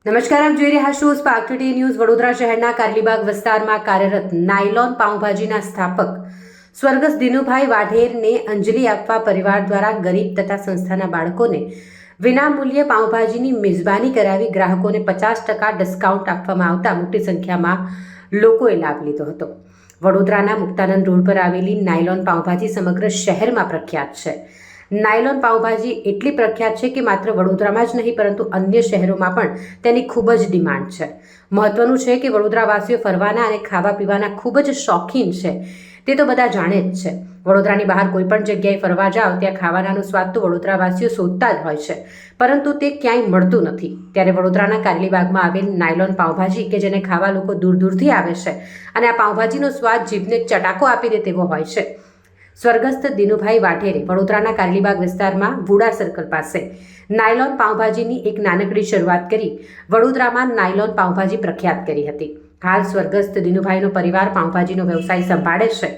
નમસ્કાર, આપ જોઈ રહ્યા છો સ્પાર્ક ટુડે ન્યૂઝ. વડોદરા શહેરના કારેલીબાગ વિસ્તારમાં કાર્યરત નાયલોન પાઉંભાજીના સ્થાપક સ્વર્ગસ્થ દિનુભાઈ વાઢેરને અંજલિ આપવા પરિવાર દ્વારા ગરીબ તથા સંસ્થાના બાળકોને વિનામૂલ્યે પાઉંભાજીની મેજબાની કરાવી ગ્રાહકોને 50% ડિસ્કાઉન્ટ આપવામાં આવતા મોટી સંખ્યામાં લોકોએ લાભ લીધો હતો. વડોદરાના મુક્તાનંદ રોડ પર આવેલી નાયલોન પાઉંભાજી સમગ્ર શહેરમાં પ્રખ્યાત છે. નાયલોન પાઉંભાજી એટલી પ્રખ્યાત છે કે માત્ર વડોદરામાં જ નહીં પરંતુ અન્ય શહેરોમાં પણ તેની ખૂબ જ ડિમાન્ડ છે. મહત્વનું છે કે વડોદરાવાસીઓ ફરવાના અને ખાવા પીવાના ખૂબ જ શોખીન છે, તે તો બધા જાણે જ છે. વડોદરાની બહાર કોઈ પણ જગ્યાએ ફરવા જાઓ ત્યાં ખાવાનાનો સ્વાદ તો વડોદરાવાસીઓ શોધતા જ હોય છે, પરંતુ તે ક્યાંય મળતું નથી. ત્યારે વડોદરાના કારેલીબાગમાં આવેલ નાયલોન પાઉંભાજી કે જેને ખાવા લોકો દૂર દૂરથી આવે છે અને આ પાઉંભાજીનો સ્વાદ જીભને ચટાકો આપી દે તેવો હોય છે. સ્વર્ગસ્થ દિનુભાઈ વાઢેરે વડોદરાના કારેલીબાગ વિસ્તારમાં વુડા સર્કલ પાસે નાયલોન પાઉંભાજીની એક નાનકડી શરૂઆત કરી વડોદરામાં નાયલોન પાઉંભાજી પ્રખ્યાત કરી હતી. હાલ સ્વર્ગસ્થ દિનુભાઈનો પરિવાર પાઉંભાજીનો વ્યવસાય સંભાળે છે.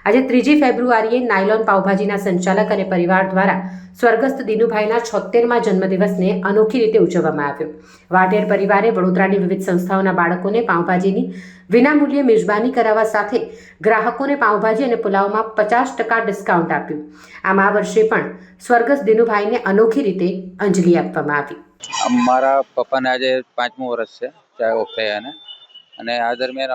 આજે 3 ફેબ્રુઆરીએ નાયલોન પાઉંભાજીના સંચાલક અને પરિવાર દ્વારા સ્વર્ગસ્થ દિનુભાઈના 76મા જન્મદિવસને અનોખી રીતે ઉજવવામાં આવ્યો. વાઢેર પરિવારે વડોદરાની વિવિધ સંસ્થાઓના બાળકોને પાઉંભાજીની વિનામૂલ્યે મેજબાની કરાવવા સાથે ગ્રાહકોને પાઉંભાજી અને પુલાવમાં 50% ડિસ્કાઉન્ટ આપ્યું. આમ આ વર્ષે પણ સ્વર્ગસ્થ દિનુભાઈને અનોખી રીતે અંજલિ આપવામાં આવી. મારા પપ્પાને આજે 5મું વર્ષ છે ચાહે ઓફ થયાને, અને આ દરમિયાન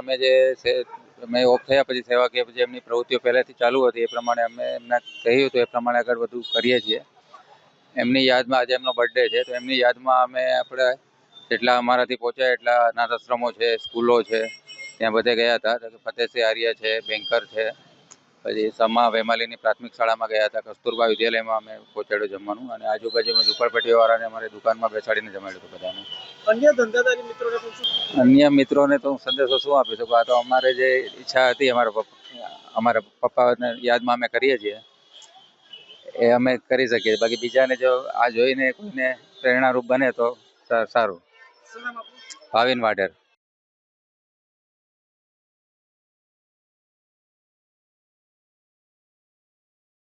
અમે ઓફ થયા પછી સેવાકીય પછી એમની પ્રવૃત્તિઓ પહેલાંથી ચાલુ હતી એ પ્રમાણે અમે એમને કહ્યું હતું એ પ્રમાણે આગળ બધું કરીએ છીએ. એમની યાદમાં આજે એમનો બર્થડે છે, તો એમની યાદમાં આપણે જેટલા અમારાથી પહોંચ્યા એટલા અનાથ આશ્રમો છે, સ્કૂલો છે, ત્યાં બધે ગયા હતા. ફતેહસિંહ આર્ય છે, બેંકર છે, પછી સમા વેમાલીની પ્રાથમિક શાળામાં ગયા હતા, કસ્તુરબા વિદ્યાલયમાં અમે પહોંચાડ્યું જમવાનું, અને આજુબાજુમાં ઝૂંપડપટ્ટીવાળાને અમારી દુકાનમાં બેસાડીને જમાડ્યું હતું બધાને. અન્ય મિત્રોને તો હું સંદેશો શું આપી શકું? આ તો અમારે જે ઈચ્છા હતી અમારા પપ્પાને યાદમાં અમે કરીએ છીએ એ અમે કરી શકીએ. બાકી બીજાને જો આ જોઈને કોઈને પ્રેરણારૂપ બને તો સારું. ભાવિન વાઢેર.